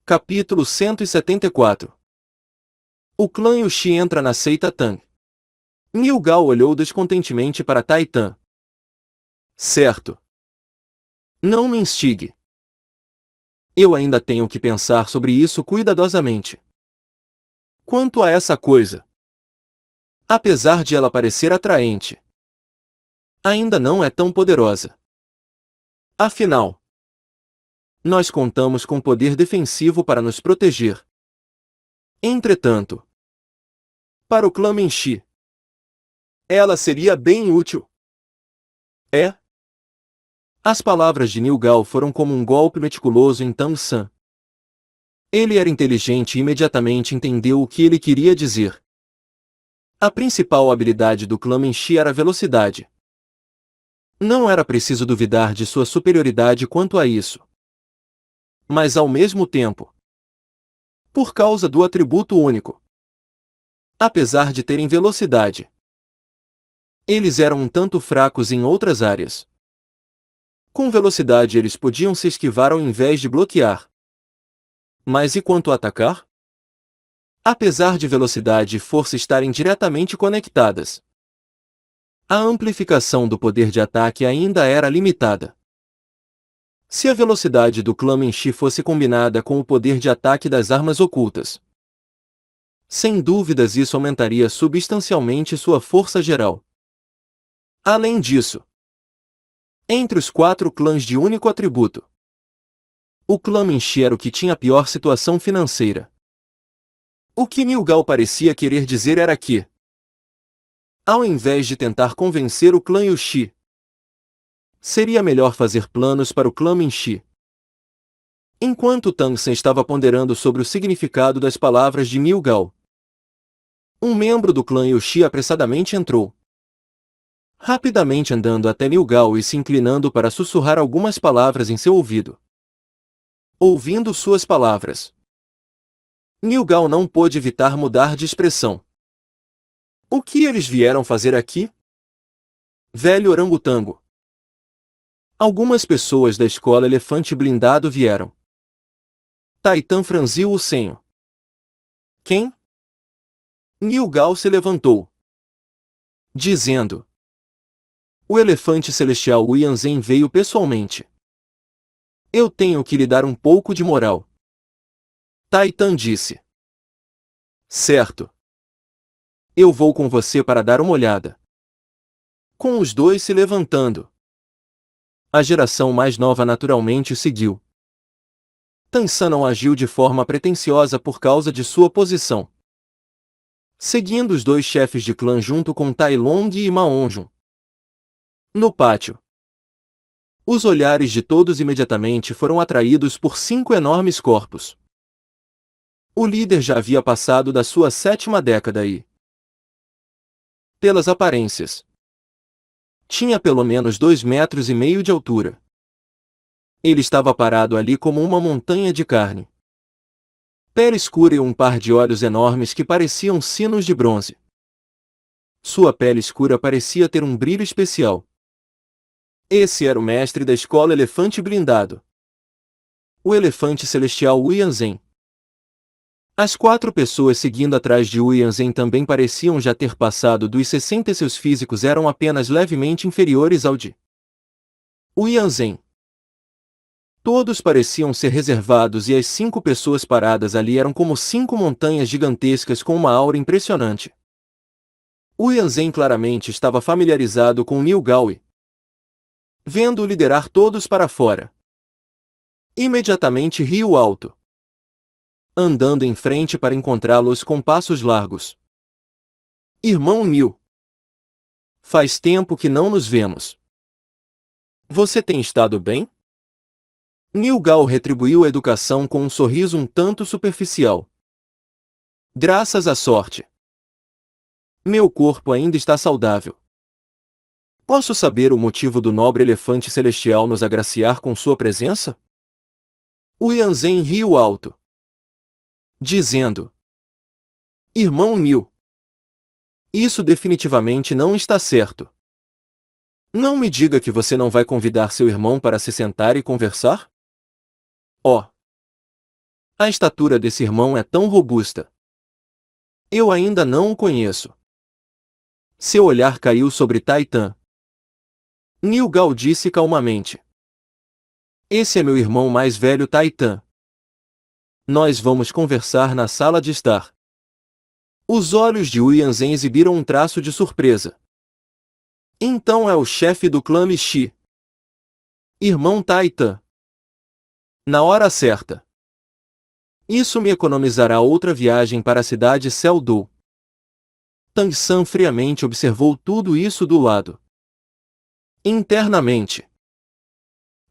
Capítulo 174. O clã Yushi entra na seita Tang. Nilgal olhou descontentemente para Taitan. Certo. Não me instigue. Eu ainda tenho que pensar sobre isso cuidadosamente. Quanto a essa coisa, apesar de ela parecer atraente, ainda não é tão poderosa. Afinal, nós contamos com poder defensivo para nos proteger. Entretanto, para o clã Menchi, ela seria bem útil. É? As palavras de Nilgal foram como um golpe meticuloso em Tang San. Ele era inteligente e imediatamente entendeu o que ele queria dizer. A principal habilidade do clã Menchi era a velocidade. Não era preciso duvidar de sua superioridade quanto a isso. Mas ao mesmo tempo, por causa do atributo único, apesar de terem velocidade, eles eram um tanto fracos em outras áreas. Com velocidade eles podiam se esquivar ao invés de bloquear. Mas e quanto a atacar? Apesar de velocidade e força estarem diretamente conectadas, a amplificação do poder de ataque ainda era limitada. Se a velocidade do clã Menchi fosse combinada com o poder de ataque das armas ocultas, sem dúvidas isso aumentaria substancialmente sua força geral. Além disso, entre os 4 clãs de único atributo, o clã Menchi era o que tinha a pior situação financeira. O que Nilgal parecia querer dizer era que, ao invés de tentar convencer o clã Yushi, seria melhor fazer planos para o clã Menchi. Enquanto Tang San estava ponderando sobre o significado das palavras de Nilgal, um membro do clã Yushi apressadamente entrou. Rapidamente andando até Nilgal e se inclinando para sussurrar algumas palavras em seu ouvido. Ouvindo suas palavras, Nilgal não pôde evitar mudar de expressão. O que eles vieram fazer aqui? Velho orangotango. Algumas pessoas da escola Elefante Blindado vieram. Taitan franziu o senho. Quem? Nilgal se levantou, dizendo: o elefante celestial Yanzen veio pessoalmente. Eu tenho que lhe dar um pouco de moral. Taitan disse. Certo. Eu vou com você para dar uma olhada. Com os dois se levantando, a geração mais nova naturalmente o seguiu. Tang San não agiu de forma pretensiosa por causa de sua posição. Seguindo os 2 chefes de clã junto com Tai Long e Ma Onjun. No pátio, os olhares de todos imediatamente foram atraídos por 5 enormes corpos. O líder já havia passado da sua 7ª década e, pelas aparências, tinha pelo menos 2,5 metros de altura. Ele estava parado ali como uma montanha de carne. Pele escura e um par de olhos enormes que pareciam sinos de bronze. Sua pele escura parecia ter um brilho especial. Esse era o mestre da escola Elefante Blindado, o elefante celestial Yanzen. As 4 pessoas seguindo atrás de Yanzen também pareciam já ter passado dos 60 e seus físicos eram apenas levemente inferiores ao de Yanzen. Todos pareciam ser reservados e as 5 pessoas paradas ali eram como 5 montanhas gigantescas com uma aura impressionante. Yanzen claramente estava familiarizado com Nilgal e, vendo-o liderar todos para fora, imediatamente riu alto, andando em frente para encontrá-los com passos largos. Irmão Nil, faz tempo que não nos vemos. Você tem estado bem? Nilgal retribuiu a educação com um sorriso um tanto superficial. Graças à sorte. Meu corpo ainda está saudável. Posso saber o motivo do nobre elefante celestial nos agraciar com sua presença? Yanzen riu alto, dizendo: Irmão Nil, isso definitivamente não está certo. Não me diga que você não vai convidar seu irmão para se sentar e conversar? Oh! A estatura desse irmão é tão robusta. Eu ainda não o conheço. Seu olhar caiu sobre Taitan. Nilgal disse calmamente. Esse é meu irmão mais velho Taitan. Nós vamos conversar na sala de estar. Os olhos de Yanzen exibiram um traço de surpresa. Então é o chefe do clã Lishi. Irmão Taitan. Na hora certa. Isso me economizará outra viagem para a cidade Seldou. Tang San friamente observou tudo isso do lado. Internamente,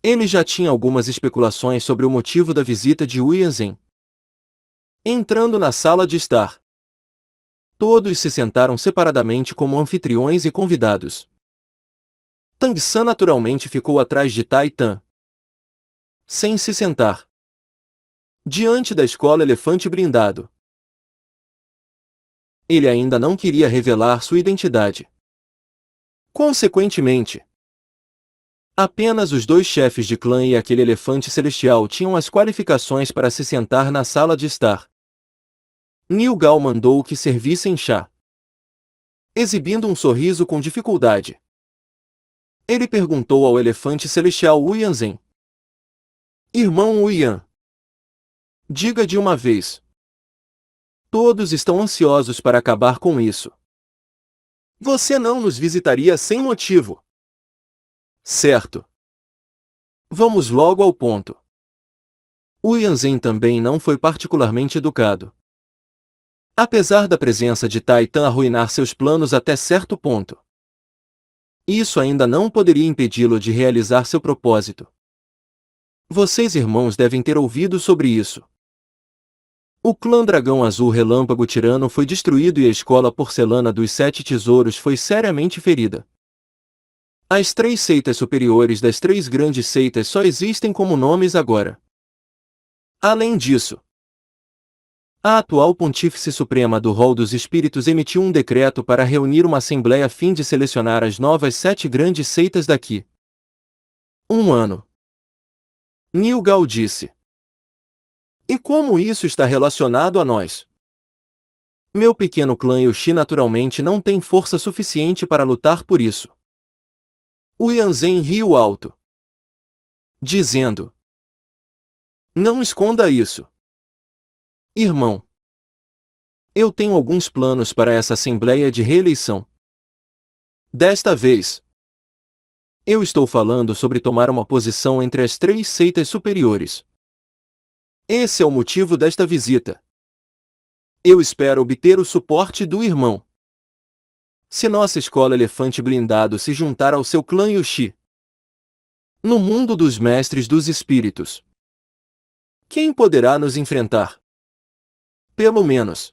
ele já tinha algumas especulações sobre o motivo da visita de Yanzen. Entrando na sala de estar, todos se sentaram separadamente como anfitriões e convidados. Tang San naturalmente ficou atrás de Taitan, sem se sentar, diante da escola elefante blindado. Ele ainda não queria revelar sua identidade. Consequentemente, apenas os dois chefes de clã e aquele elefante celestial tinham as qualificações para se sentar na sala de estar. Nilgal mandou que servissem chá, exibindo um sorriso com dificuldade. Ele perguntou ao elefante celestial Yanzen. Irmão Yan, diga de uma vez. Todos estão ansiosos para acabar com isso. Você não nos visitaria sem motivo. Certo. Vamos logo ao ponto. Yanzen também não foi particularmente educado. Apesar da presença de Taitan arruinar seus planos até certo ponto, isso ainda não poderia impedi-lo de realizar seu propósito. Vocês irmãos devem ter ouvido sobre isso. O clã Dragão Azul Relâmpago Tirano foi destruído e a escola Porcelana dos Sete Tesouros foi seriamente ferida. As três seitas superiores das três grandes seitas só existem como nomes agora. Além disso, a atual Pontífice Suprema do Rol dos Espíritos emitiu um decreto para reunir uma assembleia a fim de selecionar as novas 7 grandes seitas daqui. 1 ano. Nilgal disse. E como isso está relacionado a nós? Meu pequeno clã Yushi naturalmente não tem força suficiente para lutar por isso. Yanzen riu alto, dizendo. Não esconda isso. Irmão. Eu tenho alguns planos para essa assembleia de reeleição. Desta vez, eu estou falando sobre tomar uma posição entre as 3 seitas superiores. Esse é o motivo desta visita. Eu espero obter o suporte do irmão. Se nossa escola Elefante Blindado se juntar ao seu clã Yushi, no mundo dos mestres dos espíritos, quem poderá nos enfrentar? Pelo menos,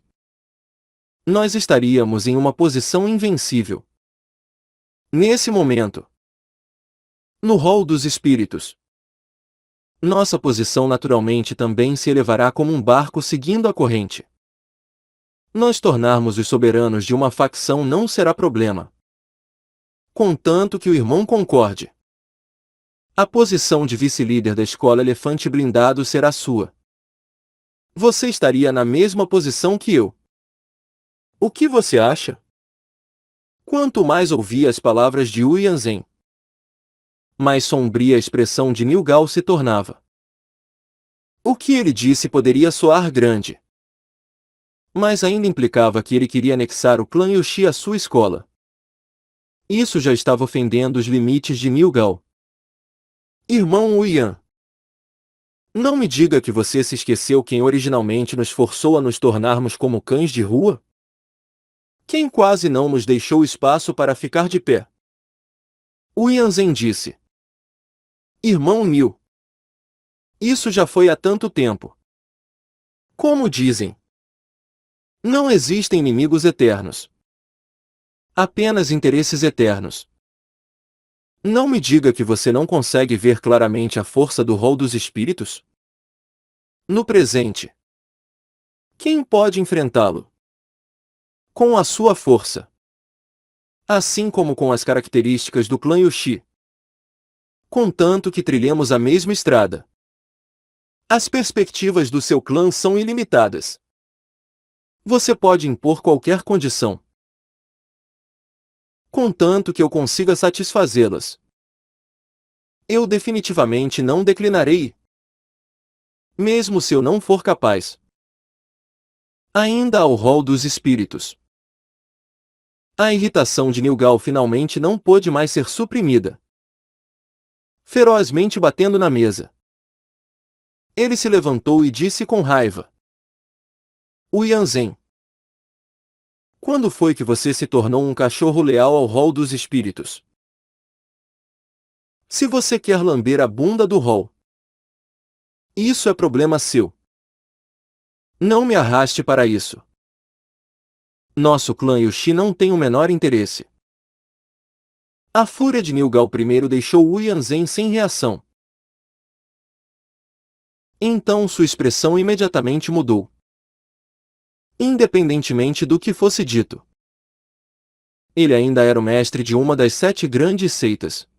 nós estaríamos em uma posição invencível. Nesse momento, no rol dos espíritos, nossa posição naturalmente também se elevará como um barco seguindo a corrente. Nós tornarmos os soberanos de uma facção não será problema, contanto que o irmão concorde. A posição de vice-líder da escola Elefante Blindado será sua. Você estaria na mesma posição que eu. O que você acha? Quanto mais ouvia as palavras de Yanzen, mais sombria a expressão de Nilgal se tornava. O que ele disse poderia soar grande, mas ainda implicava que ele queria anexar o clã Yushi à sua escola. Isso já estava ofendendo os limites de Nilgal. Irmão Yan, não me diga que você se esqueceu quem originalmente nos forçou a nos tornarmos como cães de rua? Quem quase não nos deixou espaço para ficar de pé? Yanzen disse. Irmão Nil, isso já foi há tanto tempo. Como dizem, não existem inimigos eternos, apenas interesses eternos. Não me diga que você não consegue ver claramente a força do rol dos espíritos? No presente, quem pode enfrentá-lo? Com a sua força, assim como com as características do clã Yushi. Contanto que trilhemos a mesma estrada. As perspectivas do seu clã são ilimitadas. Você pode impor qualquer condição, contanto que eu consiga satisfazê-las. Eu definitivamente não declinarei, mesmo se eu não for capaz. Ainda há o rol dos espíritos. A irritação de Nilgal finalmente não pôde mais ser suprimida. Ferozmente batendo na mesa, ele se levantou e disse com raiva: Yanzen, quando foi que você se tornou um cachorro leal ao rol dos espíritos? Se você quer lamber a bunda do rol, isso é problema seu. Não me arraste para isso. Nosso clã Yushi não tem o menor interesse. A fúria de Nilgal primeiro deixou Wu Yanzen sem reação. Então sua expressão imediatamente mudou. Independentemente do que fosse dito, ele ainda era o mestre de uma das 7 grandes seitas.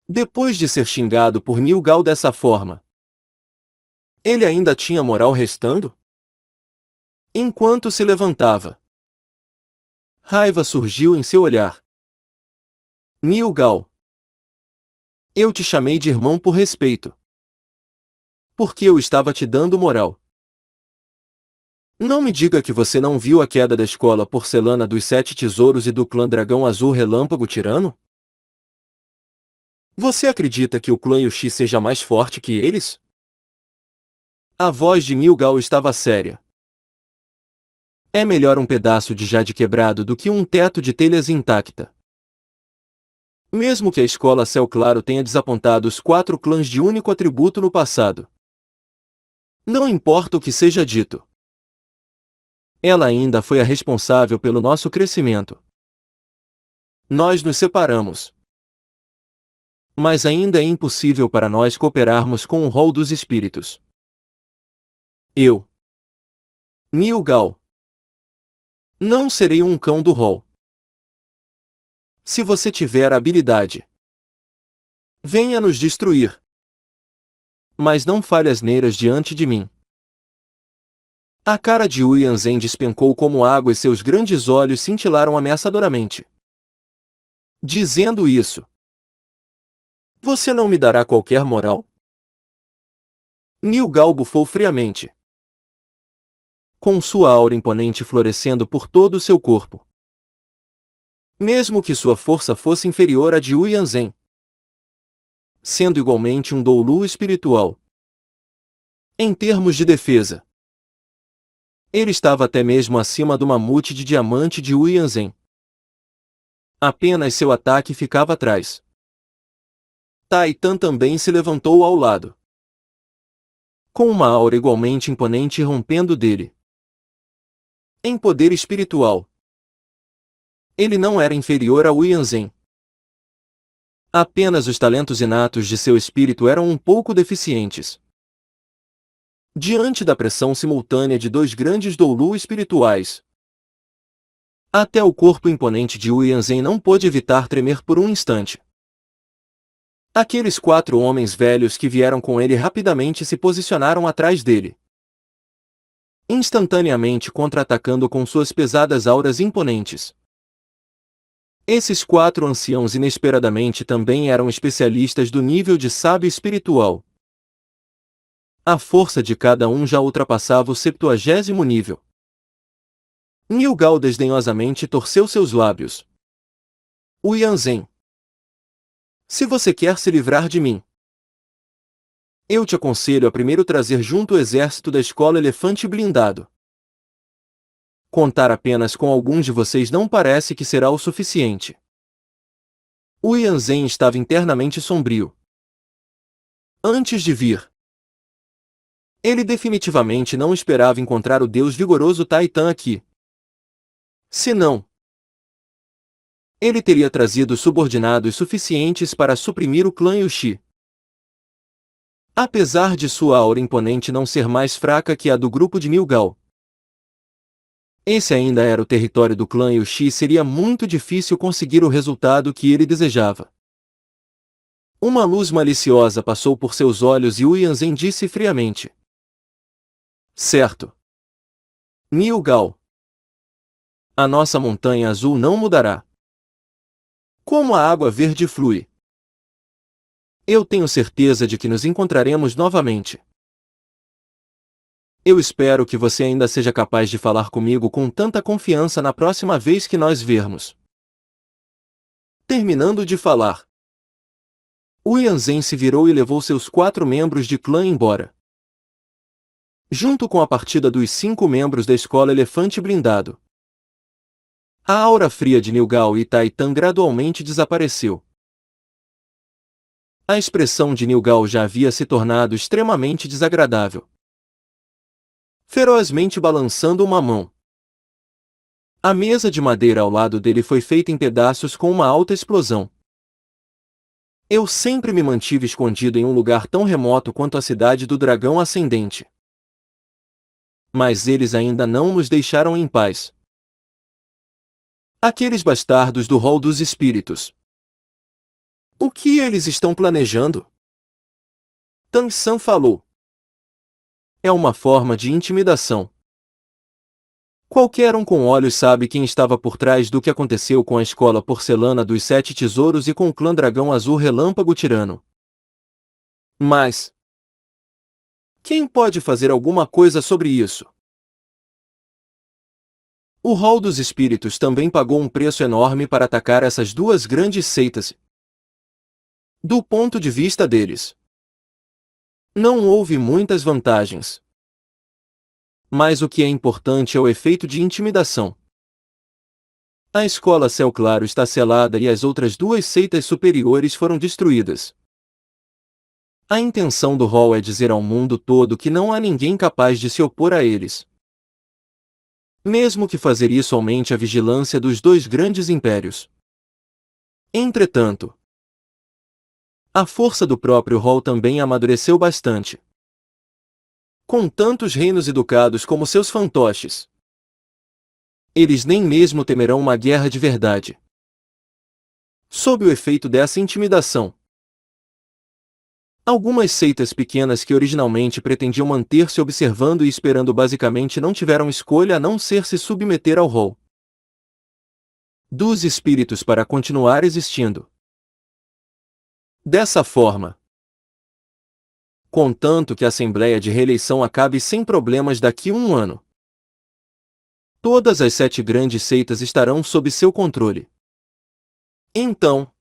Depois de ser xingado por Nilgal dessa forma, ele ainda tinha moral restando? Enquanto se levantava, raiva surgiu em seu olhar. Nilgal, eu te chamei de irmão por respeito, porque eu estava te dando moral. Não me diga que você não viu a queda da escola porcelana dos 7 tesouros e do clã Dragão Azul Relâmpago Tirano? Você acredita que o clã Yushi seja mais forte que eles? A voz de Nilgal estava séria. É melhor um pedaço de jade quebrado do que um teto de telhas intacta. Mesmo que a escola Céu Claro tenha desapontado os 4 clãs de único atributo no passado, não importa o que seja dito, ela ainda foi a responsável pelo nosso crescimento. Nós nos separamos, mas ainda é impossível para nós cooperarmos com o rol dos espíritos. Eu, Nilgal, não serei um cão do rol. Se você tiver a habilidade, venha nos destruir. Mas não fale asneiras diante de mim. A cara de Wu Yanzen despencou como água e seus grandes olhos cintilaram ameaçadoramente. Dizendo isso, você não me dará qualquer moral? Nilgal bufou friamente, com sua aura imponente florescendo por todo o seu corpo. Mesmo que sua força fosse inferior à de Wu Yanzen, sendo igualmente um doulu espiritual. Em termos de defesa, ele estava até mesmo acima do mamute de diamante de Wu Yanzen. Apenas seu ataque ficava atrás. Taitan também se levantou ao lado, com uma aura igualmente imponente rompendo dele. Em poder espiritual, ele não era inferior a Wu Yanzen. Apenas os talentos inatos de seu espírito eram um pouco deficientes. Diante da pressão simultânea de 2 grandes doulu espirituais, até o corpo imponente de Wu Yanzen não pôde evitar tremer por um instante. Aqueles 4 homens velhos que vieram com ele rapidamente se posicionaram atrás dele, instantaneamente contra-atacando com suas pesadas auras imponentes. Esses 4 anciãos inesperadamente também eram especialistas do nível de sábio espiritual. A força de cada um já ultrapassava o 70º nível. Nilgal desdenhosamente torceu seus lábios. Wu Yanzen, se você quer se livrar de mim, eu te aconselho a primeiro trazer junto o exército da escola Elefante Blindado. Contar apenas com alguns de vocês não parece que será o suficiente. Wu Yanzen estava internamente sombrio. Antes de vir, ele definitivamente não esperava encontrar o deus vigoroso Taitan aqui. Se não, ele teria trazido subordinados suficientes para suprimir o clã Yushi. Apesar de sua aura imponente não ser mais fraca que a do grupo de Nilgal, esse ainda era o território do clã Yushi e seria muito difícil conseguir o resultado que ele desejava. Uma luz maliciosa passou por seus olhos e Yanzen disse friamente. Certo. Nilgal. A nossa montanha azul não mudará. Como a água verde flui. Eu tenho certeza de que nos encontraremos novamente. Eu espero que você ainda seja capaz de falar comigo com tanta confiança na próxima vez que nós vermos. Terminando de falar, Yanzen se virou e levou seus 4 membros de clã embora. Junto com a partida dos 5 membros da escola Elefante Blindado. A aura fria de Nilgal e Taitan gradualmente desapareceu. A expressão de Nilgal já havia se tornado extremamente desagradável. Ferozmente balançando uma mão. A mesa de madeira ao lado dele foi feita em pedaços com uma alta explosão. Eu sempre me mantive escondido em um lugar tão remoto quanto a cidade do Dragão Ascendente. Mas eles ainda não nos deixaram em paz. Aqueles bastardos do Hall dos Espíritos. O que eles estão planejando? Tang San falou. É uma forma de intimidação. Qualquer um com olhos sabe quem estava por trás do que aconteceu com a escola porcelana dos 7 tesouros e com o clã Dragão Azul Relâmpago Tirano. Mas quem pode fazer alguma coisa sobre isso? O Hall dos Espíritos também pagou um preço enorme para atacar essas duas grandes seitas. Do ponto de vista deles, não houve muitas vantagens. Mas o que é importante é o efeito de intimidação. A escola Céu Claro está selada e as outras duas seitas superiores foram destruídas. A intenção do Hall é dizer ao mundo todo que não há ninguém capaz de se opor a eles. Mesmo que fazer isso aumente a vigilância dos dois grandes impérios. Entretanto, a força do próprio Hall também amadureceu bastante. Com tantos reinos educados como seus fantoches, eles nem mesmo temerão uma guerra de verdade. Sob o efeito dessa intimidação, algumas seitas pequenas que originalmente pretendiam manter-se observando e esperando basicamente não tiveram escolha a não ser se submeter ao Hall dos espíritos para continuar existindo. Dessa forma, contanto que a Assembleia de Reeleição acabe sem problemas daqui a um ano, todas as 7 grandes seitas estarão sob seu controle. Então,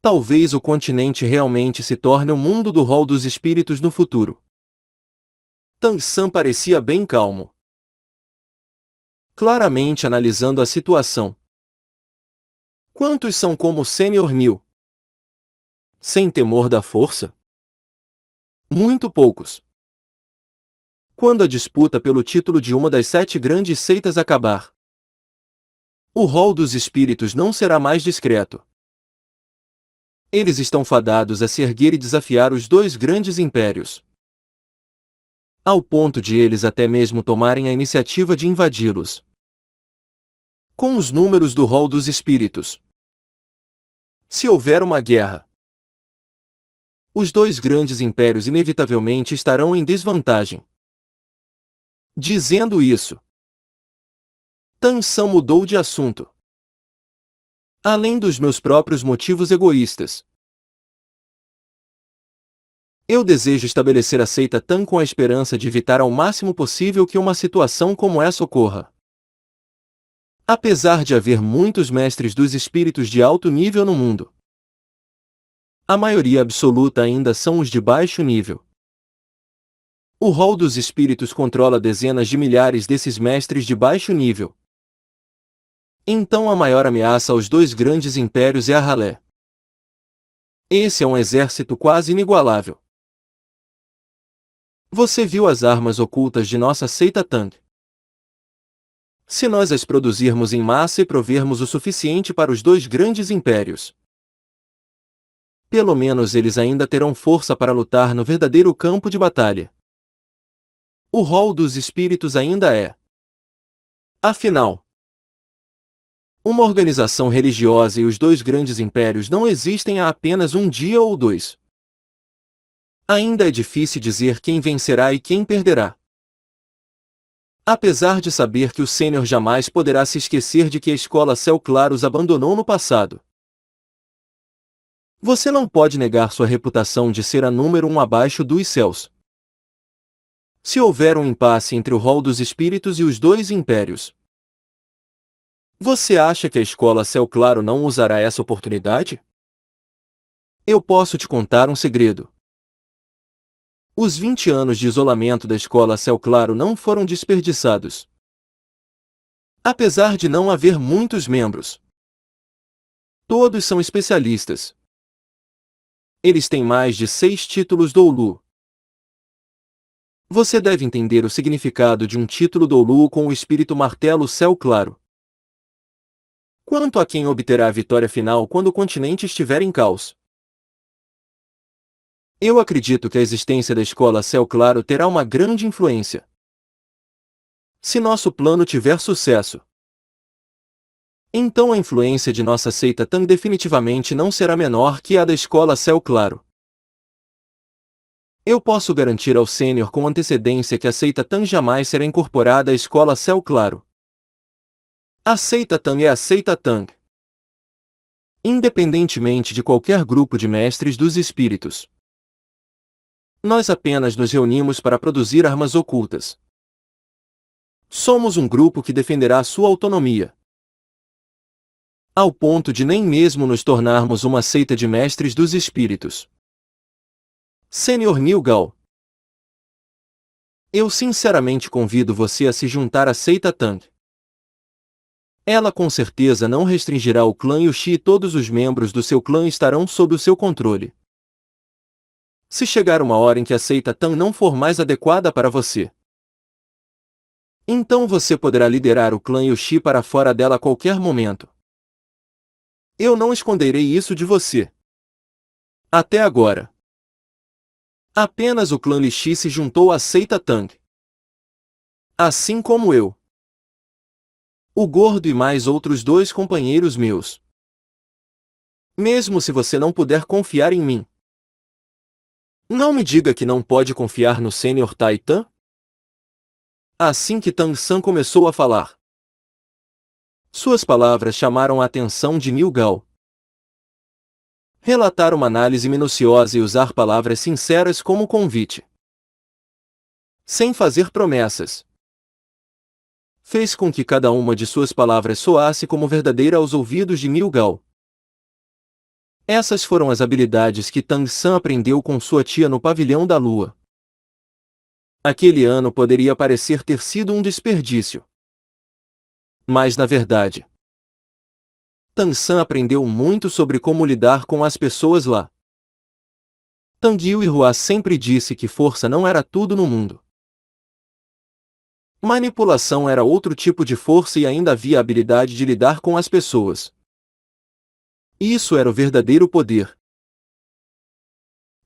talvez o continente realmente se torne o mundo do Hall dos Espíritos no futuro. Tang San parecia bem calmo, claramente analisando a situação. Quantos são como Sênior Nil? Sem temor da força? Muito poucos. Quando a disputa pelo título de uma das 7 grandes seitas acabar, o Hall dos Espíritos não será mais discreto. Eles estão fadados a se erguer e desafiar os dois grandes impérios, ao ponto de eles até mesmo tomarem a iniciativa de invadi-los. Com os números do Hall dos Espíritos, se houver uma guerra, os dois grandes impérios inevitavelmente estarão em desvantagem. Dizendo isso, Tang San mudou de assunto. Além dos meus próprios motivos egoístas, eu desejo estabelecer a seita Tang com a esperança de evitar ao máximo possível que uma situação como essa ocorra. Apesar de haver muitos mestres dos espíritos de alto nível no mundo, a maioria absoluta ainda são os de baixo nível. O Hall dos Espíritos controla dezenas de milhares desses mestres de baixo nível. Então a maior ameaça aos dois grandes impérios é a Ralé. Esse é um exército quase inigualável. Você viu as armas ocultas de nossa seita Tang? Se nós as produzirmos em massa e provermos o suficiente para os dois grandes impérios, pelo menos eles ainda terão força para lutar no verdadeiro campo de batalha. O Hall dos Espíritos ainda é. Afinal, Uma organização religiosa e os dois grandes impérios não existem há apenas um dia ou dois. Ainda é difícil dizer quem vencerá e quem perderá. Apesar de saber que o sênior jamais poderá se esquecer de que a escola Céu Claro os abandonou no passado. Você não pode negar sua reputação de ser a número 1 abaixo dos céus. Se houver um impasse entre o rol dos espíritos e os dois impérios, você acha que a escola Céu Claro não usará essa oportunidade? Eu posso te contar um segredo. Os 20 anos de isolamento da escola Céu Claro não foram desperdiçados. Apesar de não haver muitos membros, todos são especialistas. Eles têm mais de 6 títulos Doulu. Você deve entender o significado de um título Doulu com o espírito martelo Céu Claro. Quanto a quem obterá a vitória final quando o continente estiver em caos? Eu acredito que a existência da escola Céu Claro terá uma grande influência. Se nosso plano tiver sucesso, então a influência de nossa seita Tang definitivamente não será menor que a da escola Céu Claro. Eu posso garantir ao sênior com antecedência que a seita Tang jamais será incorporada à escola Céu Claro. A seita Tang é a seita Tang, independentemente de qualquer grupo de mestres dos espíritos. Nós apenas nos reunimos para produzir armas ocultas. Somos um grupo que defenderá sua autonomia, ao ponto de nem mesmo nos tornarmos uma seita de mestres dos espíritos. Sênior Nilgal, eu sinceramente convido você a se juntar à seita Tang. Ela com certeza não restringirá o clã Yuxi e todos os membros do seu clã estarão sob o seu controle. Se chegar uma hora em que a seita Tang não for mais adequada para você, então você poderá liderar o clã Yuxi para fora dela a qualquer momento. Eu não esconderei isso de você. Até agora, apenas o clã Lixi se juntou à seita Tang. Assim como eu, o Gordo e mais outros 2 companheiros meus. Mesmo se você não puder confiar em mim, não me diga que não pode confiar no Sênior Taitan. Assim que Tang San começou a falar, suas palavras chamaram a atenção de Nilgal. Relatar uma análise minuciosa e usar palavras sinceras como convite, sem fazer promessas, fez com que cada uma de suas palavras soasse como verdadeira aos ouvidos de Nilgal. Essas foram as habilidades que Tang San aprendeu com sua tia no pavilhão da lua. Aquele ano poderia parecer ter sido um desperdício, mas na verdade, Tang San aprendeu muito sobre como lidar com as pessoas lá. Tang Yuehua sempre disse que força não era tudo no mundo. Manipulação era outro tipo de força e ainda havia a habilidade de lidar com as pessoas. Isso era o verdadeiro poder.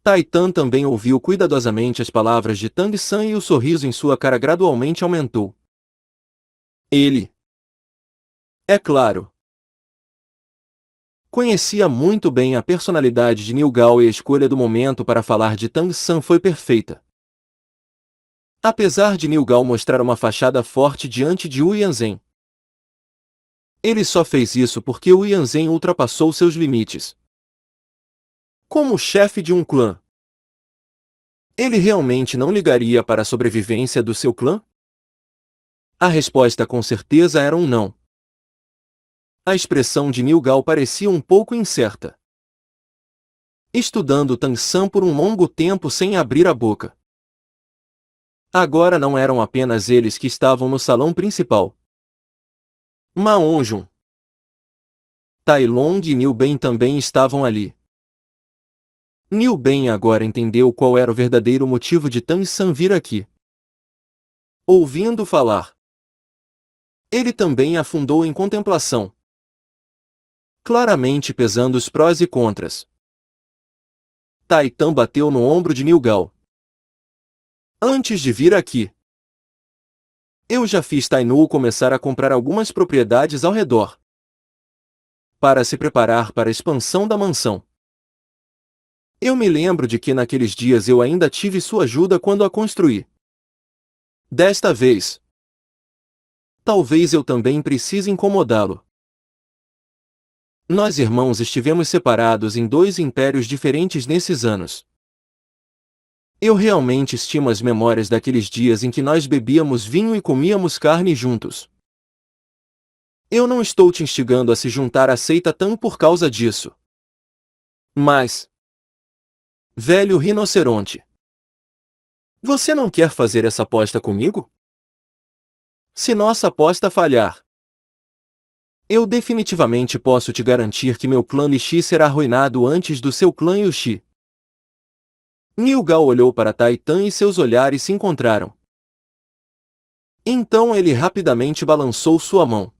Taitan também ouviu cuidadosamente as palavras de Tang San e o sorriso em sua cara gradualmente aumentou. Ele, é claro, conhecia muito bem a personalidade de Nilgal e a escolha do momento para falar de Tang San foi perfeita. Apesar de Nilgal mostrar uma fachada forte diante de Wu Yanzhen, ele só fez isso porque Wu Yanzhen ultrapassou seus limites. Como chefe de um clã, ele realmente não ligaria para a sobrevivência do seu clã? A resposta com certeza era um não. A expressão de Nilgal parecia um pouco incerta. Estudando Tang San por um longo tempo sem abrir a boca. Agora não eram apenas eles que estavam no salão principal. Ma Hongjun, Tai Long e Niu Ben também estavam ali. Niu Ben agora entendeu qual era o verdadeiro motivo de Tang San vir aqui. Ouvindo falar, ele também afundou em contemplação, claramente pesando os prós e contras. Taitan bateu no ombro de Nilgal. Antes de vir aqui, eu já fiz Tainu começar a comprar algumas propriedades ao redor. para se preparar para a expansão da mansão. Eu me lembro de que naqueles dias eu ainda tive sua ajuda quando a construí. Desta vez, talvez eu também precise incomodá-lo. Nós irmãos estivemos separados em 2 impérios diferentes nesses anos. Eu realmente estimo as memórias daqueles dias em que nós bebíamos vinho e comíamos carne juntos. Eu não estou te instigando a se juntar à seita Tan por causa disso. Mas, velho rinoceronte, você não quer fazer essa aposta comigo? Se nossa aposta falhar, eu definitivamente posso te garantir que meu clã Lixi será arruinado antes do seu clã Yuxi. Nilgal olhou para Taitan e seus olhares se encontraram. Então ele rapidamente balançou sua mão.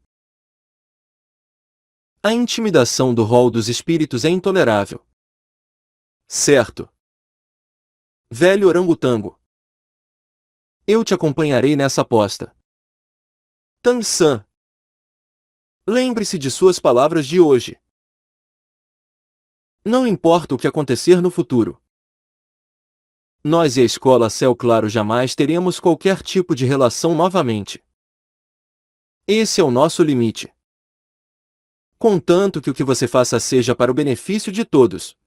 A intimidação do rol dos espíritos é intolerável. Certo. Velho orangotango. Eu te acompanharei nessa aposta. Tan-san. Lembre-se de suas palavras de hoje. Não importa o que acontecer no futuro. Nós e a escola Céu Claro jamais teremos qualquer tipo de relação novamente. Esse é o nosso limite. Contanto que o que você faça seja para o benefício de todos.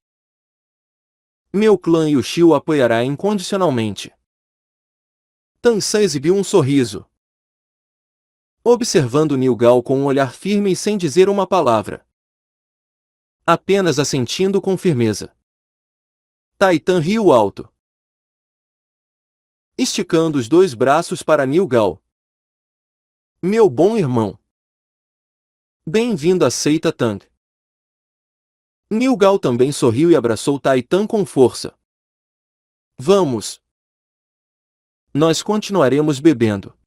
Meu clã Yuxi o apoiará incondicionalmente. Tan-san exibiu um sorriso, observando Nilgal com um olhar firme e sem dizer uma palavra. Apenas assentindo com firmeza. Taitan riu alto, esticando os 2 braços para Nilgal. Meu bom irmão. Bem-vindo à seita Tang. Nilgal também sorriu e abraçou Taitan com força. Vamos. Nós continuaremos bebendo.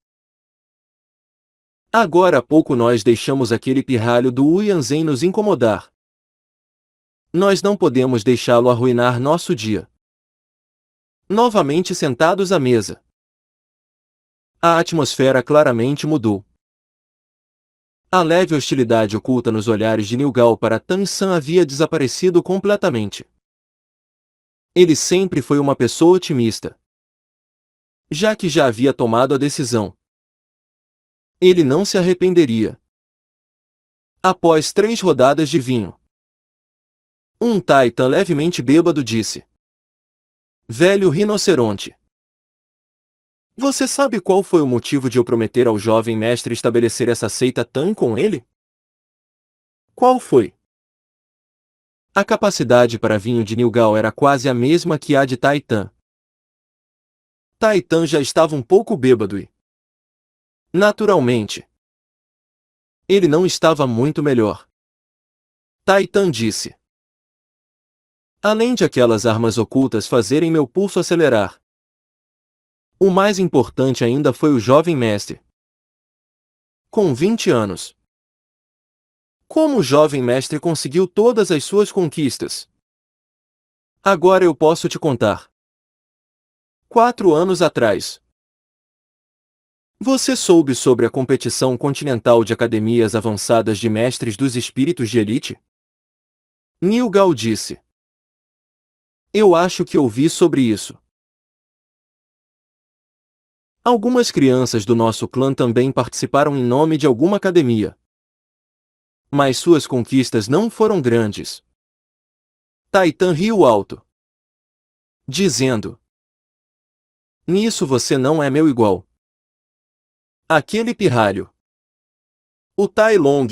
Agora há pouco nós deixamos aquele pirralho do Yanzen nos incomodar. Nós não podemos deixá-lo arruinar nosso dia. Novamente sentados à mesa. A atmosfera claramente mudou. A leve hostilidade oculta nos olhares de Nilgal para Tan-san havia desaparecido completamente. Ele sempre foi uma pessoa otimista. Já que já havia tomado a decisão, ele não se arrependeria. Após 3 rodadas de vinho, um Taitan levemente bêbado disse: Velho rinoceronte, você sabe qual foi o motivo de eu prometer ao jovem mestre estabelecer essa seita Tan com ele? Qual foi? A capacidade para vinho de Nilgal era quase a mesma que a de Taitan. Taitan já estava um pouco bêbado e, naturalmente, ele não estava muito melhor. Taitan disse: além de aquelas armas ocultas fazerem meu pulso acelerar, o mais importante ainda foi o jovem mestre. Com 20 anos. Como o jovem mestre conseguiu todas as suas conquistas? Agora eu posso te contar. 4 anos atrás. Você soube sobre a competição continental de academias avançadas de mestres dos espíritos de elite? Nilgal disse. Eu acho que ouvi sobre isso. Algumas crianças do nosso clã também participaram em nome de alguma academia. Mas suas conquistas não foram grandes. Taitan riu alto, dizendo: nisso você não é meu igual. Aquele pirralho, o Tai Long,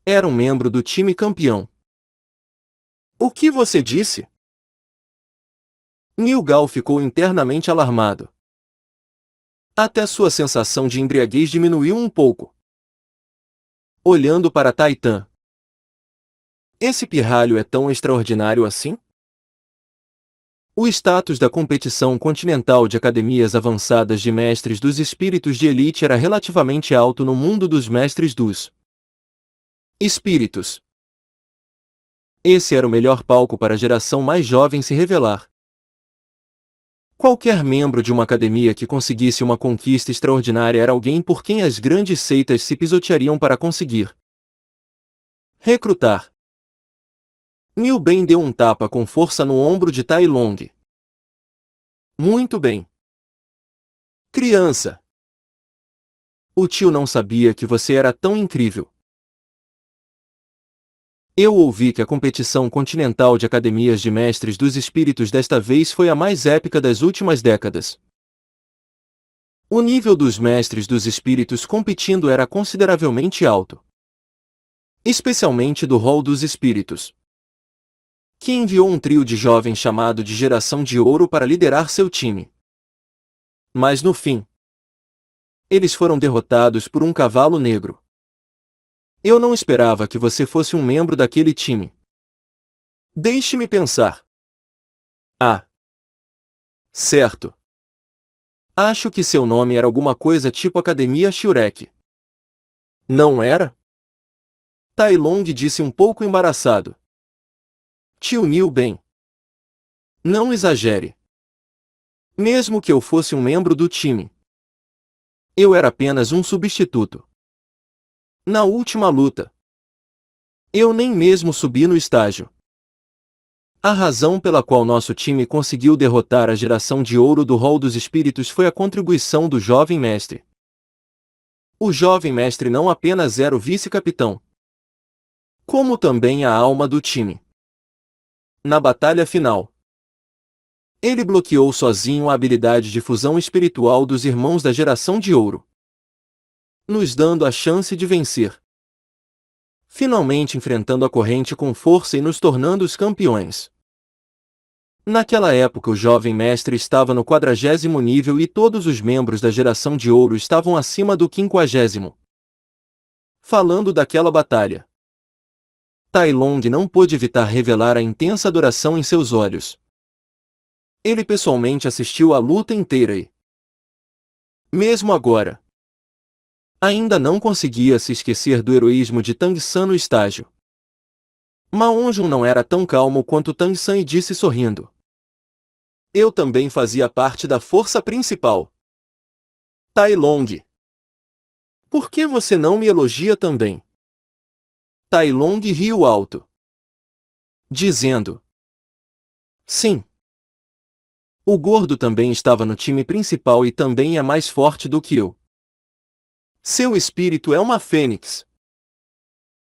era um membro do time campeão. O que você disse? Nilgal ficou internamente alarmado. Até sua sensação de embriaguez diminuiu um pouco. Olhando para Taitan. Esse pirralho é tão extraordinário assim? O status da competição continental de academias avançadas de mestres dos espíritos de elite era relativamente alto no mundo dos mestres dos espíritos. Esse era o melhor palco para a geração mais jovem se revelar. Qualquer membro de uma academia que conseguisse uma conquista extraordinária era alguém por quem as grandes seitas se pisoteariam para conseguir. Recrutar. Liu Bem deu um tapa com força no ombro de Tai Long. Muito bem. Criança. O tio não sabia que você era tão incrível. Eu ouvi que a competição continental de academias de mestres dos espíritos desta vez foi a mais épica das últimas décadas. O nível dos mestres dos espíritos competindo era consideravelmente alto. Especialmente do Hall dos Espíritos, que enviou um trio de jovens chamado de Geração de Ouro para liderar seu time. Mas no fim, eles foram derrotados por um cavalo negro. Eu não esperava que você fosse um membro daquele time. Deixe-me pensar. Ah. Certo. Acho que seu nome era alguma coisa tipo Academia Shurek. Não era? Tai Long disse um pouco embaraçado. Tio Liu Bem. Não exagere. Mesmo que eu fosse um membro do time, eu era apenas um substituto. Na última luta, eu nem mesmo subi no estágio. A razão pela qual nosso time conseguiu derrotar a Geração de Ouro do Hall dos Espíritos foi a contribuição do jovem mestre. O jovem mestre não apenas era o vice-capitão, como também a alma do time. Na batalha final, ele bloqueou sozinho a habilidade de fusão espiritual dos irmãos da Geração de Ouro, nos dando a chance de vencer. Finalmente enfrentando a corrente com força e nos tornando os campeões. Naquela época o jovem mestre estava no 40º nível e todos os membros da Geração de Ouro estavam acima do 50º. Falando daquela batalha, Tai Long não pôde evitar revelar a intensa adoração em seus olhos. Ele pessoalmente assistiu à luta inteira e, mesmo agora, ainda não conseguia se esquecer do heroísmo de Tang San no estágio. Ma Onjun não era tão calmo quanto Tang San e disse sorrindo. Eu também fazia parte da força principal. Tai Long. Por que você não me elogia também? Tai Long riu alto, dizendo. Sim. O gordo também estava no time principal e também é mais forte do que eu. Seu espírito é uma fênix.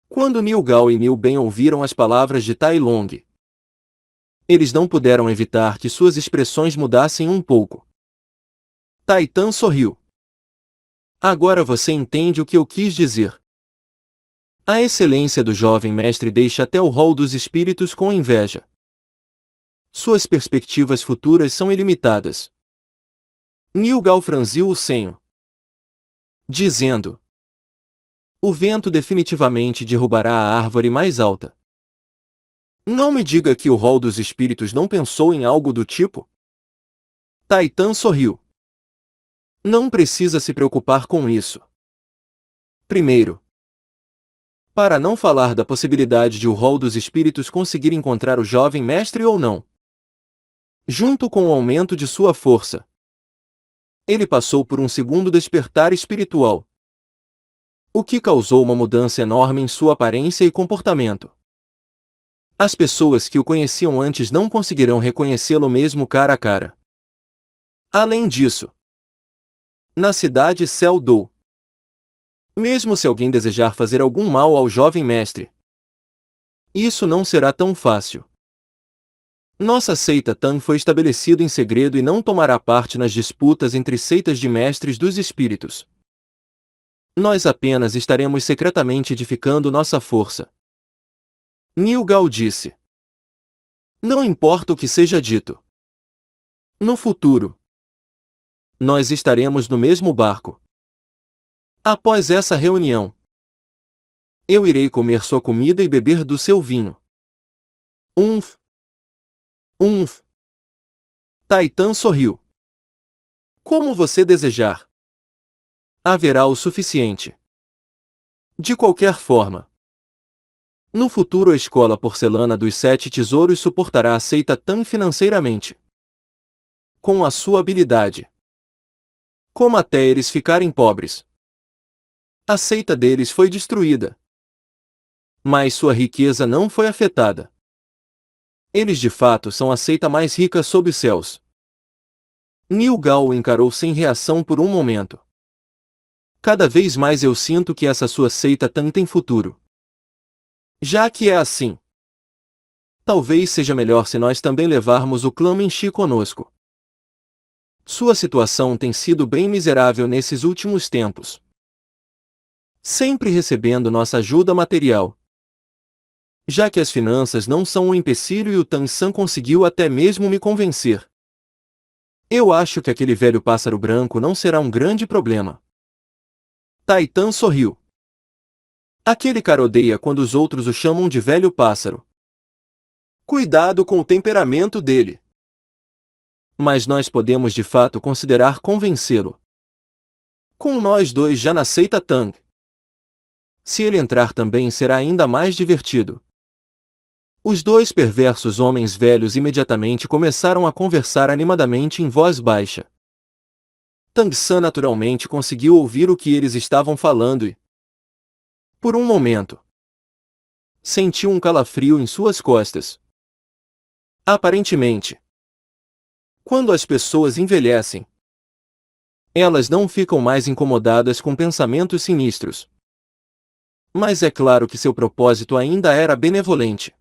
Quando Liu Gao e Liu Bem ouviram as palavras de Tai Long, eles não puderam evitar que suas expressões mudassem um pouco. Tai Tan sorriu. Agora você entende o que eu quis dizer. A excelência do jovem mestre deixa até o Hall dos Espíritos com inveja. Suas perspectivas futuras são ilimitadas. Liu Gao franziu o senho, dizendo. O vento definitivamente derrubará a árvore mais alta. Não me diga que o Hall dos Espíritos não pensou em algo do tipo? Tai Tan sorriu. Não precisa se preocupar com isso. Primeiro, para não falar da possibilidade de o Hall dos Espíritos conseguir encontrar o jovem mestre ou não. Junto com o aumento de sua força, ele passou por um segundo despertar espiritual, o que causou uma mudança enorme em sua aparência e comportamento. As pessoas que o conheciam antes não conseguirão reconhecê-lo mesmo cara a cara. Além disso, na cidade Céu Dou, mesmo se alguém desejar fazer algum mal ao jovem mestre, isso não será tão fácil. Nossa seita Tang foi estabelecida em segredo e não tomará parte nas disputas entre seitas de mestres dos espíritos. Nós apenas estaremos secretamente edificando nossa força. Liu Gao disse. Não importa o que seja dito. No futuro, nós estaremos no mesmo barco. Após essa reunião, eu irei comer sua comida e beber do seu vinho. Umf. Tai Tan sorriu. Como você desejar. Haverá o suficiente. De qualquer forma, no futuro a escola porcelana dos 7 tesouros suportará a seita Tang financeiramente. Com a sua habilidade. Como até eles ficarem pobres. A seita deles foi destruída. Mas sua riqueza não foi afetada. Eles de fato são a seita mais rica sob os céus. Nilgal o encarou sem reação por um momento. Cada vez mais eu sinto que essa sua seita tem futuro. Já que é assim, talvez seja melhor se nós também levarmos o clã Menchi conosco. Sua situação tem sido bem miserável nesses últimos tempos. Sempre recebendo nossa ajuda material. Já que as finanças não são um empecilho e o Tan-san conseguiu até mesmo me convencer. Eu acho que aquele velho pássaro branco não será um grande problema. Taitan sorriu. Aquele cara odeia quando os outros o chamam de velho pássaro. Cuidado com o temperamento dele. Mas nós podemos de fato considerar convencê-lo. Com nós dois já na seita Tang. Se ele entrar também será ainda mais divertido. Os dois perversos homens velhos imediatamente começaram a conversar animadamente em voz baixa. Tang-san naturalmente conseguiu ouvir o que eles estavam falando e, por um momento, sentiu um calafrio em suas costas. Aparentemente, quando as pessoas envelhecem, elas não ficam mais incomodadas com pensamentos sinistros. Mas é claro que seu propósito ainda era benevolente.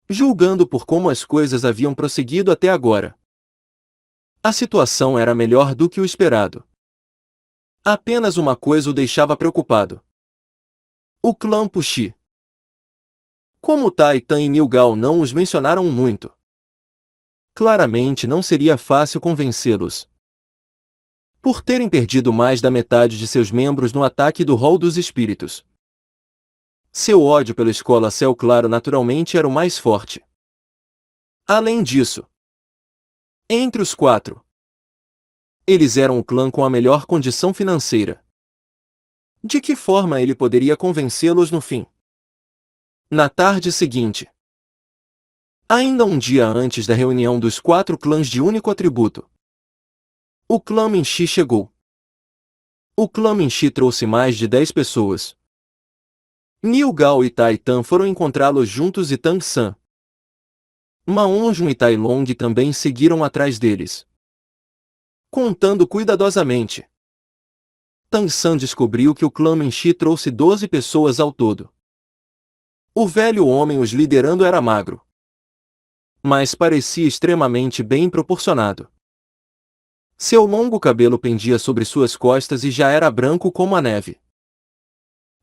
Julgando por como as coisas haviam prosseguido até agora, a situação era melhor do que o esperado. Apenas uma coisa o deixava preocupado. O clã Puxi. Como Taitan e Nilgal não os mencionaram muito, claramente não seria fácil convencê-los. Por terem perdido mais da metade de seus membros no ataque do Hall dos Espíritos. Seu ódio pela escola Céu Claro naturalmente era o mais forte. Além disso, entre os quatro, eles eram o clã com a melhor condição financeira. De que forma ele poderia convencê-los no fim? Na tarde seguinte, ainda um dia antes da reunião dos quatro clãs de único atributo, o clã Menchi chegou. O clã Menchi trouxe mais de 10 pessoas. Nilgal e Taitan foram encontrá-los juntos e Tang-san, Maonjun e Tai Long também seguiram atrás deles. Contando cuidadosamente, Tang-san descobriu que o clã Menchi trouxe 12 pessoas ao todo. O velho homem os liderando era magro, mas parecia extremamente bem proporcionado. Seu longo cabelo pendia sobre suas costas e já era branco como a neve.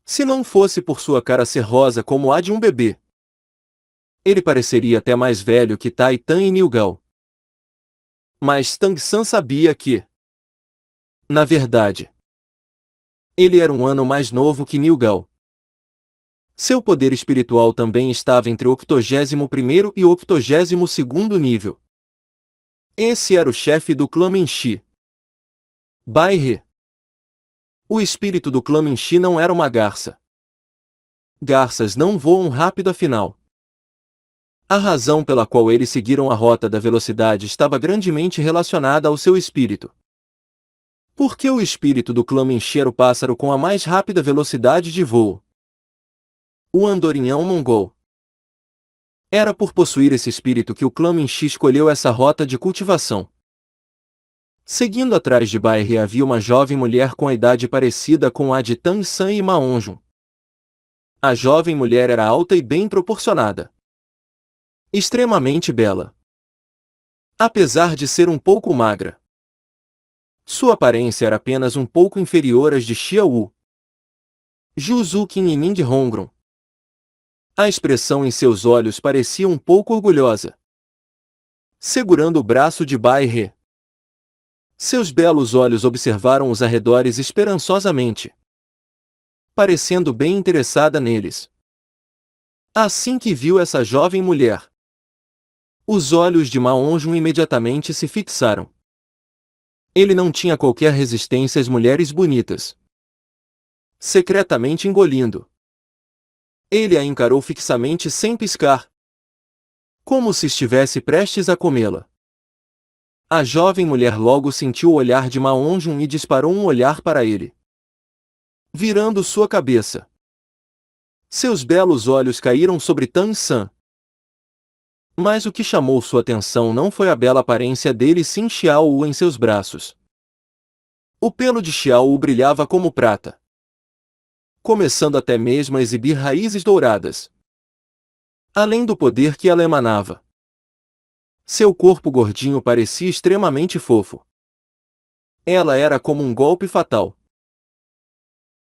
Se não fosse por sua cara ser rosa como a de um bebê, ele pareceria até mais velho que Taitan e Nilgal. Mas Tang-san sabia que, na verdade, ele era um ano mais novo que Nilgal. Seu poder espiritual também estava entre o 81º e o 82º nível. Esse era o chefe do clã Menchi. Bai He. O espírito do clã Menchi não era uma garça. Garças não voam rápido afinal. A razão pela qual eles seguiram a rota da velocidade estava grandemente relacionada ao seu espírito. Porque o espírito do clã Menchi era o pássaro com a mais rápida velocidade de voo. O andorinhão mongol. Era por possuir esse espírito que o clã Menchi escolheu essa rota de cultivação. Seguindo atrás de Bai He havia uma jovem mulher com a idade parecida com a de Tang-san e Maonjun. A jovem mulher era alta e bem proporcionada. Extremamente bela. Apesar de ser um pouco magra. Sua aparência era apenas um pouco inferior às de Xiao, Zhu Zuqin e Ning Hongron. A expressão em seus olhos parecia um pouco orgulhosa. Segurando o braço de Bai He, seus belos olhos observaram os arredores esperançosamente, parecendo bem interessada neles. Assim que viu essa jovem mulher, os olhos de Maonjun imediatamente se fixaram. Ele não tinha qualquer resistência às mulheres bonitas. Secretamente engolindo, ele a encarou fixamente sem piscar, como se estivesse prestes a comê-la. A jovem mulher logo sentiu o olhar de Maonjun e disparou um olhar para ele. Virando sua cabeça, Seus belos olhos caíram sobre Tan San. Mas o que chamou sua atenção não foi a bela aparência dele, sim Xiao Wu em seus braços. O pelo de Xiao Wu brilhava como prata, começando até mesmo a exibir raízes douradas. Além do poder que ela emanava, seu corpo gordinho parecia extremamente fofo. Ela era como um golpe fatal.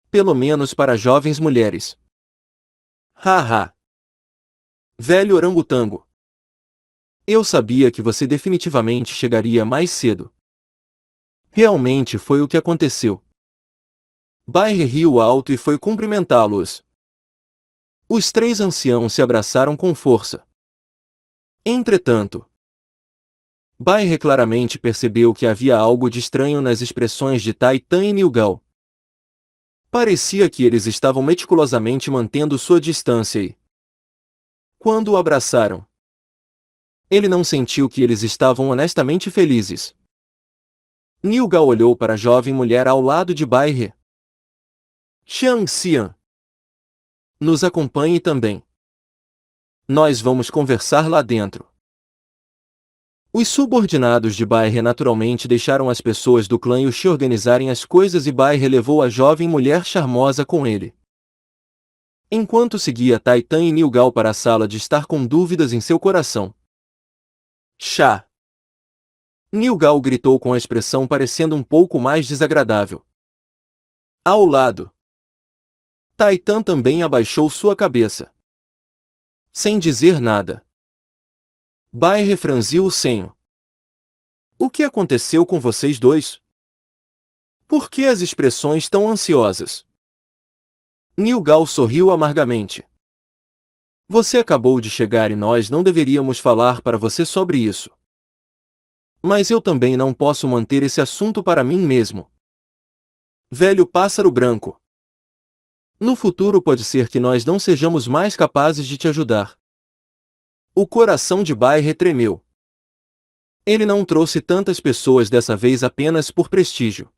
Pelo menos para jovens mulheres. Haha. Velho orangotango. Eu sabia que você definitivamente chegaria mais cedo. Realmente foi o que aconteceu. Bai He riu alto e foi cumprimentá-los. Os três anciãos se abraçaram com força. Entretanto, Bai He claramente percebeu que havia algo de estranho nas expressões de Tai Tan e Niu Gao. Parecia que eles estavam meticulosamente mantendo sua distância e, quando o abraçaram, ele não sentiu que eles estavam honestamente felizes. Niu Gao olhou para a jovem mulher ao lado de Bai He. Xiang Xian. Nos acompanhe também. Nós vamos conversar lá dentro. Os subordinados de Bai He naturalmente deixaram as pessoas do clã Yuxi organizarem as coisas e Bai He levou a jovem mulher charmosa com ele. Enquanto seguia Tai Tan e Niu Gao para a sala de estar com dúvidas em seu coração. Chá! Niu Gao gritou com a expressão parecendo um pouco mais desagradável. Ao lado, Tai Tan também abaixou sua cabeça. Sem dizer nada. Bai He franziu o senho. O que aconteceu com vocês dois? Por que as expressões tão ansiosas? Niu Gao sorriu amargamente. Você acabou de chegar e nós não deveríamos falar para você sobre isso. Mas eu também não posso manter esse assunto para mim mesmo. Velho pássaro branco. No futuro pode ser que nós não sejamos mais capazes de te ajudar. O coração de Bai He tremeu. Ele não trouxe tantas pessoas dessa vez apenas por prestígio.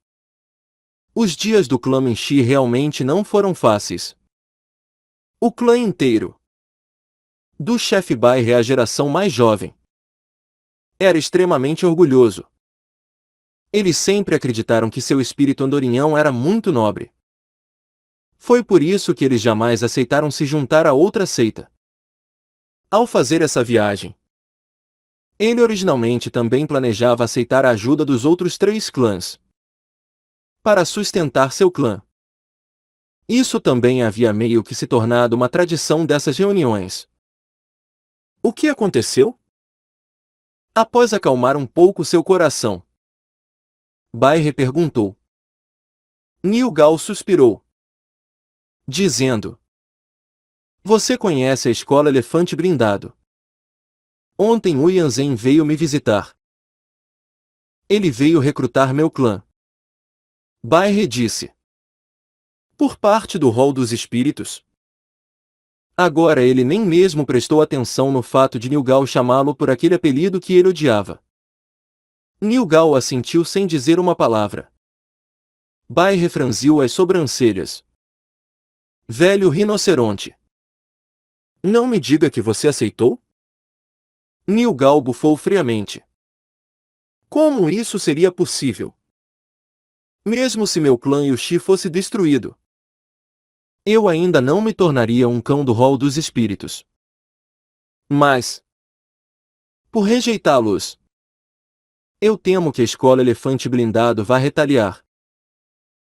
Os dias do clã Minxi realmente não foram fáceis. O clã inteiro, do chefe Bai He à geração mais jovem, era extremamente orgulhoso. Eles sempre acreditaram que seu espírito andorinhão era muito nobre. Foi por isso que eles jamais aceitaram se juntar a outra seita. Ao fazer essa viagem, ele originalmente também planejava aceitar a ajuda dos outros 3 clãs para sustentar seu clã. Isso também havia meio que se tornado uma tradição dessas reuniões. O que aconteceu? Após acalmar um pouco seu coração, Bai He perguntou. Niu Gao suspirou, dizendo: Você conhece a escola Elefante Brindado? Ontem o Yanzen veio me visitar. Ele veio recrutar meu clã. Bai He disse. Por parte do Hall dos Espíritos? Agora ele nem mesmo prestou atenção no fato de Niu Gao chamá-lo por aquele apelido que ele odiava. Niu Gao assentiu sem dizer uma palavra. Bai He franziu as sobrancelhas. Velho rinoceronte. Não me diga que você aceitou? Niu Gao bufou friamente. Como isso seria possível? Mesmo se meu clã Yuxi fosse destruído, eu ainda não me tornaria um cão do Hall dos Espíritos. Mas, por rejeitá-los, eu temo que a escola Elefante Blindado vá retaliar.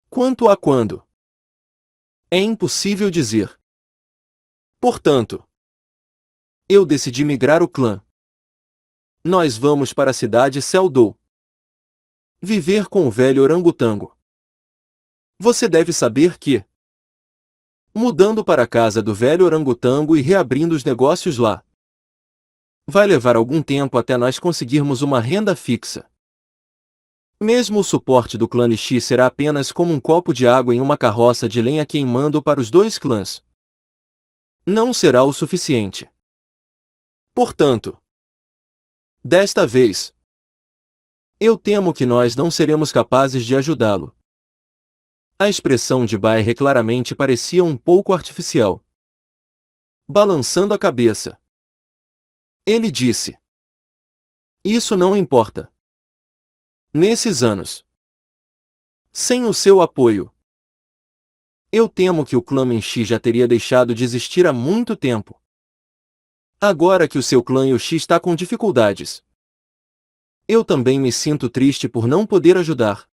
Quanto a quando? É impossível dizer. Portanto, eu decidi migrar o clã. Nós vamos para a cidade Seldou. Viver com o velho orangotango. Você deve saber que, mudando para a casa do velho orangotango e reabrindo os negócios lá, vai levar algum tempo até nós conseguirmos uma renda fixa. Mesmo o suporte do clã Lixi será apenas como um copo de água em uma carroça de lenha queimando para os 2 clãs. Não será o suficiente. Portanto, desta vez, eu temo que nós não seremos capazes de ajudá-lo. A expressão de Bai He claramente parecia um pouco artificial. balançando a cabeça. Ele disse: Isso não importa. Nesses anos, sem o seu apoio, eu temo que o clã Menchi já teria deixado de existir há muito tempo. Agora que o seu clã Yoshi está com dificuldades, eu também me sinto triste por não poder ajudar.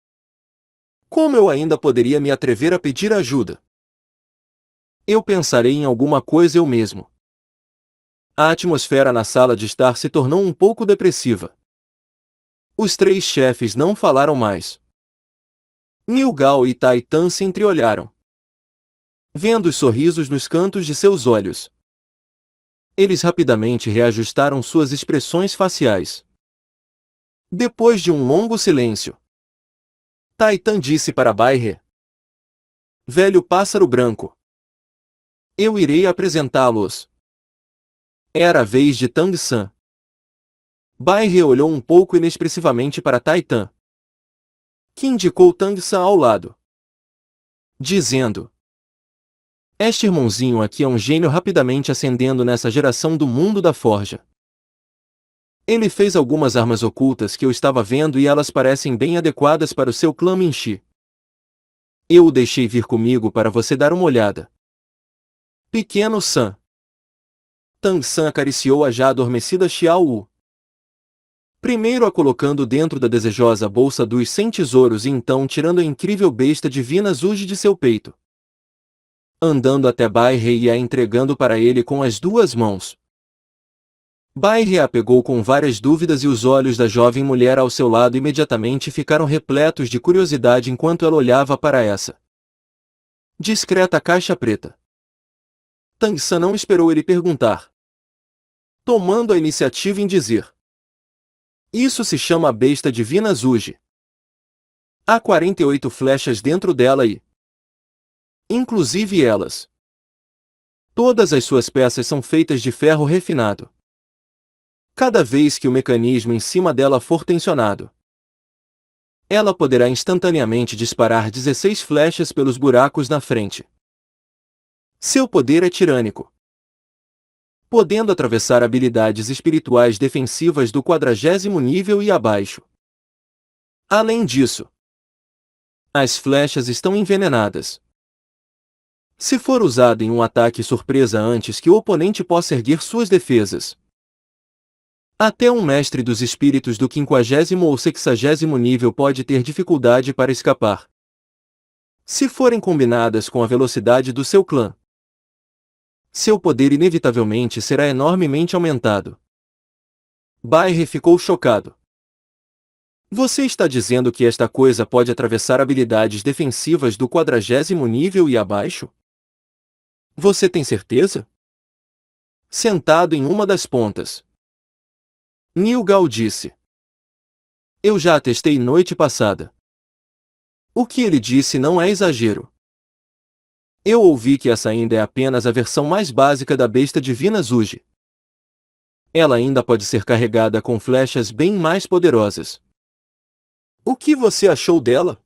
Como eu ainda poderia me atrever a pedir ajuda? Eu pensarei em alguma coisa eu mesmo. A atmosfera na sala de estar se tornou um pouco depressiva. Os três chefes não falaram mais. Nilgal e Taitan se entreolharam, vendo os sorrisos nos cantos de seus olhos. Eles rapidamente reajustaram suas expressões faciais. Depois de um longo silêncio, Taitan disse para Baihe: Velho pássaro branco, eu irei apresentá-los. Era a vez de Tang-san. Baihe olhou um pouco inexpressivamente para Taitan, que indicou Tang-san ao lado, dizendo: Este irmãozinho aqui é um gênio rapidamente ascendendo nessa geração do mundo da forja. Ele fez algumas armas ocultas que eu estava vendo e elas parecem bem adequadas para o seu clã Menchi. Eu o deixei vir comigo para você dar uma olhada. Pequeno San. Tang-san acariciou a já adormecida Xiao Wu, primeiro a colocando dentro da desejosa bolsa dos 100 tesouros e então tirando a incrível besta divina Zuji de seu peito. Andando até Baihe e a entregando para ele com as duas mãos. Baihe a pegou com várias dúvidas e os olhos da jovem mulher ao seu lado imediatamente ficaram repletos de curiosidade enquanto ela olhava para essa discreta caixa preta. Tang-san não esperou ele perguntar, tomando a iniciativa em dizer: Isso se chama a besta divina Zuji. Há 48 flechas dentro dela e, inclusive elas, todas as suas peças são feitas de ferro refinado. Cada vez que o mecanismo em cima dela for tensionado, ela poderá instantaneamente disparar 16 flechas pelos buracos na frente. Seu poder é tirânico, podendo atravessar habilidades espirituais defensivas do 40º nível e abaixo. Além disso, as flechas estão envenenadas. Se for usado em um ataque surpresa antes que o oponente possa erguer suas defesas, até um mestre dos espíritos do 50º ou 60º nível pode ter dificuldade para escapar. Se forem combinadas com a velocidade do seu clã, seu poder inevitavelmente será enormemente aumentado. Baihe ficou chocado. Você está dizendo que esta coisa pode atravessar habilidades defensivas do 40º nível e abaixo? Você tem certeza? Sentado em uma das pontas, Nilgal disse: Eu já a testei noite passada. O que ele disse não é exagero. Eu ouvi que essa ainda é apenas a versão mais básica da besta divina Zuji. Ela ainda pode ser carregada com flechas bem mais poderosas. O que você achou dela?